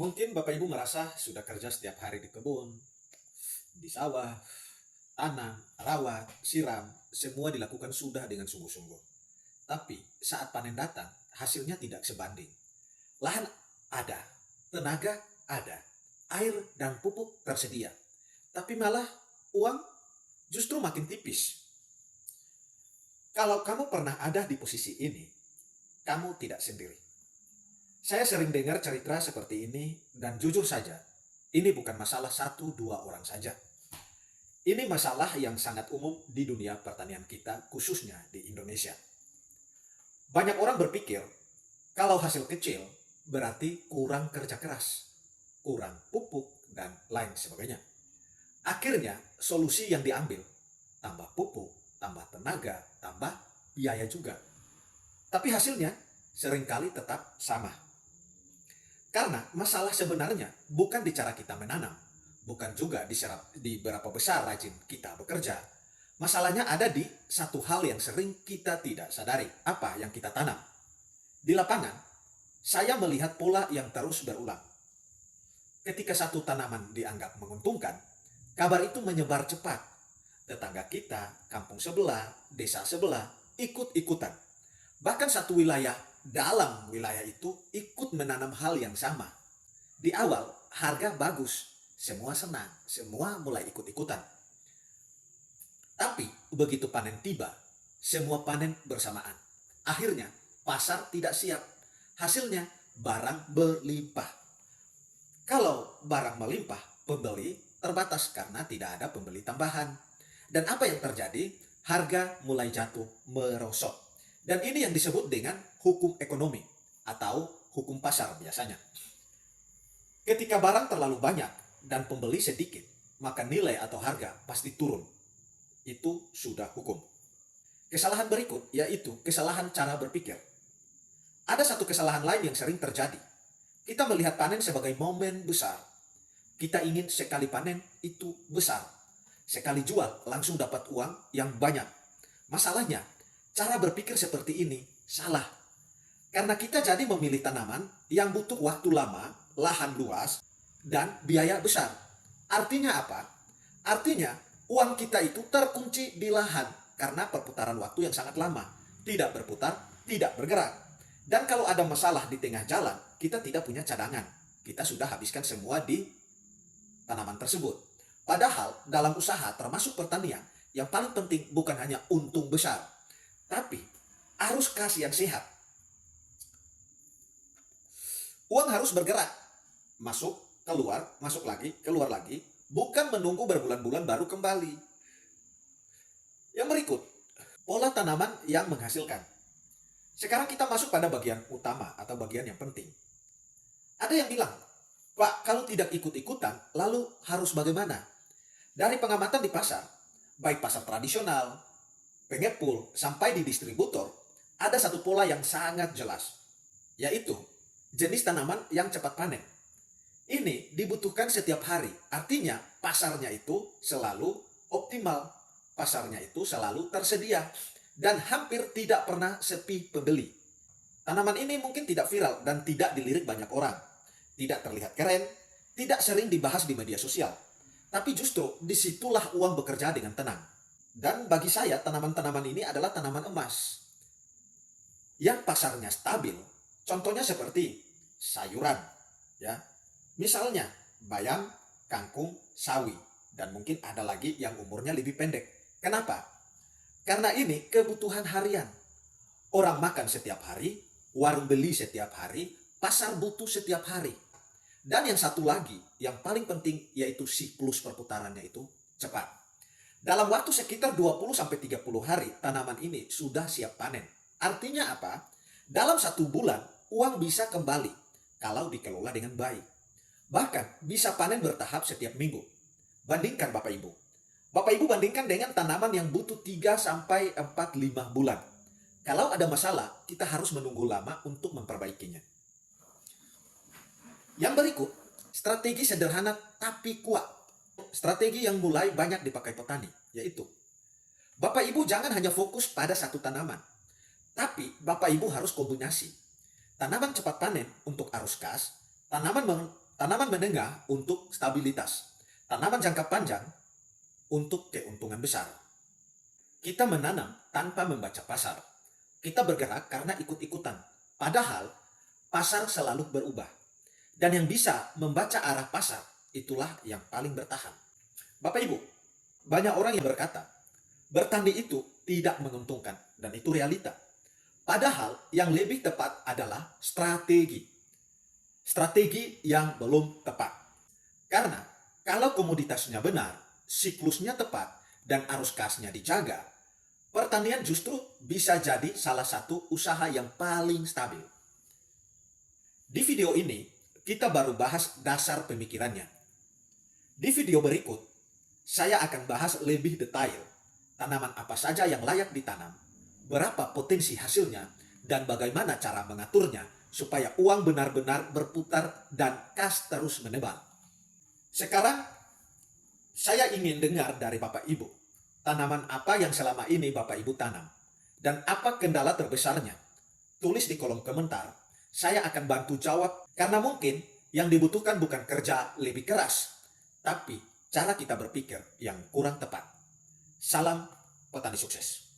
Mungkin Bapak Ibu merasa sudah kerja setiap hari di kebun, di sawah, tanam, rawat, siram, semua dilakukan sudah dengan sungguh-sungguh. Tapi saat panen datang, hasilnya tidak sebanding. Lahan ada, tenaga ada, air dan pupuk tersedia. Tapi malah uang justru makin tipis. Kalau kamu pernah ada di posisi ini, kamu tidak sendiri. Saya sering dengar cerita seperti ini dan jujur saja, ini bukan masalah satu dua orang saja. Ini masalah yang sangat umum di dunia pertanian kita, khususnya di Indonesia. Banyak orang berpikir, kalau hasil kecil berarti kurang kerja keras, kurang pupuk, dan lain sebagainya. Akhirnya, solusi yang diambil, tambah pupuk, tambah tenaga, tambah biaya juga. Tapi hasilnya seringkali tetap sama. Karena masalah sebenarnya bukan di cara kita menanam, bukan juga di berapa besar rajin kita bekerja. Masalahnya ada di satu hal yang sering kita tidak sadari, apa yang kita tanam. Di lapangan, saya melihat pola yang terus berulang. Ketika satu tanaman dianggap menguntungkan, kabar itu menyebar cepat. Tetangga kita, kampung sebelah, desa sebelah, ikut-ikutan. Bahkan satu wilayah dalam wilayah itu ikut menanam hal yang sama. Di awal, harga bagus, semua senang, semua mulai ikut-ikutan. Tapi begitu panen tiba, semua panen bersamaan. Akhirnya, pasar tidak siap. Hasilnya, barang berlimpah. Kalau barang melimpah, pembeli terbatas karena tidak ada pembeli tambahan. Dan apa yang terjadi? Harga mulai jatuh merosot. Dan ini yang disebut dengan hukum ekonomi atau hukum pasar biasanya. Ketika barang terlalu banyak dan pembeli sedikit, maka nilai atau harga pasti turun. Itu sudah hukum. Kesalahan berikut yaitu kesalahan cara berpikir. Ada satu kesalahan lain yang sering terjadi. Kita melihat panen sebagai momen besar. Kita ingin sekali panen itu besar. Sekali jual langsung dapat uang yang banyak. Masalahnya, cara berpikir seperti ini salah. Karena kita jadi memilih tanaman yang butuh waktu lama, lahan luas, dan biaya besar. Artinya apa? Artinya uang kita itu terkunci di lahan karena perputaran waktu yang sangat lama. Tidak berputar, tidak bergerak. Dan kalau ada masalah di tengah jalan, kita tidak punya cadangan. Kita sudah habiskan semua di tanaman tersebut. Padahal dalam usaha termasuk pertanian, yang paling penting bukan hanya untung besar, tapi arus kas yang sehat. Uang harus bergerak, masuk, keluar, masuk lagi, keluar lagi, bukan menunggu berbulan-bulan baru kembali. Yang berikut, pola tanaman yang menghasilkan. Sekarang kita masuk pada bagian utama atau bagian yang penting. Ada yang bilang, Pak, kalau tidak ikut-ikutan, lalu harus bagaimana? Dari pengamatan di pasar, baik pasar tradisional, pengepul, sampai di distributor, ada satu pola yang sangat jelas, yaitu jenis tanaman yang cepat panen. Ini dibutuhkan setiap hari, artinya pasarnya itu selalu optimal, pasarnya itu selalu tersedia, dan hampir tidak pernah sepi pembeli. Tanaman ini mungkin tidak viral dan tidak dilirik banyak orang, tidak terlihat keren, tidak sering dibahas di media sosial. Tapi justru disitulah uang bekerja dengan tenang. Dan bagi saya tanaman-tanaman ini adalah tanaman emas yang pasarnya stabil. Contohnya seperti sayuran, ya. Misalnya bayam, kangkung, sawi, dan mungkin ada lagi yang umurnya lebih pendek. Kenapa? Karena ini kebutuhan harian. Orang makan setiap hari, warung beli setiap hari, pasar butuh setiap hari. Dan yang satu lagi, yang paling penting yaitu siklus perputarannya itu cepat. Dalam waktu sekitar 20-30 hari, tanaman ini sudah siap panen. Artinya apa? Dalam 1 bulan, uang bisa kembali kalau dikelola dengan baik. Bahkan bisa panen bertahap setiap minggu. Bandingkan Bapak Ibu. Bapak Ibu bandingkan dengan tanaman yang butuh 3-4-5 bulan. Kalau ada masalah, kita harus menunggu lama untuk memperbaikinya. Yang berikut, strategi sederhana tapi kuat. Strategi yang mulai banyak dipakai petani, yaitu Bapak Ibu jangan hanya fokus pada satu tanaman, tapi Bapak Ibu harus kombinasi. Tanaman cepat panen untuk arus kas, tanaman menengah untuk stabilitas, tanaman jangka panjang untuk keuntungan besar. Kita menanam tanpa membaca pasar. Kita bergerak karena ikut-ikutan. Padahal pasar selalu berubah. Dan yang bisa membaca arah pasar, itulah yang paling bertahan. Bapak Ibu, banyak orang yang berkata, bertani itu tidak menguntungkan, dan itu realita. Padahal yang lebih tepat adalah strategi. Strategi yang belum tepat. Karena kalau komoditasnya benar, siklusnya tepat, dan arus kasnya dijaga, pertanian justru bisa jadi salah satu usaha yang paling stabil. Di video ini, kita baru bahas dasar pemikirannya. Di video berikut, saya akan bahas lebih detail tanaman apa saja yang layak ditanam, berapa potensi hasilnya, dan bagaimana cara mengaturnya supaya uang benar-benar berputar dan kas terus menebal. Sekarang, saya ingin dengar dari Bapak Ibu, tanaman apa yang selama ini Bapak Ibu tanam, dan apa kendala terbesarnya? Tulis di kolom komentar, saya akan bantu jawab, karena mungkin yang dibutuhkan bukan kerja lebih keras, tapi cara kita berpikir yang kurang tepat. Salam petani sukses.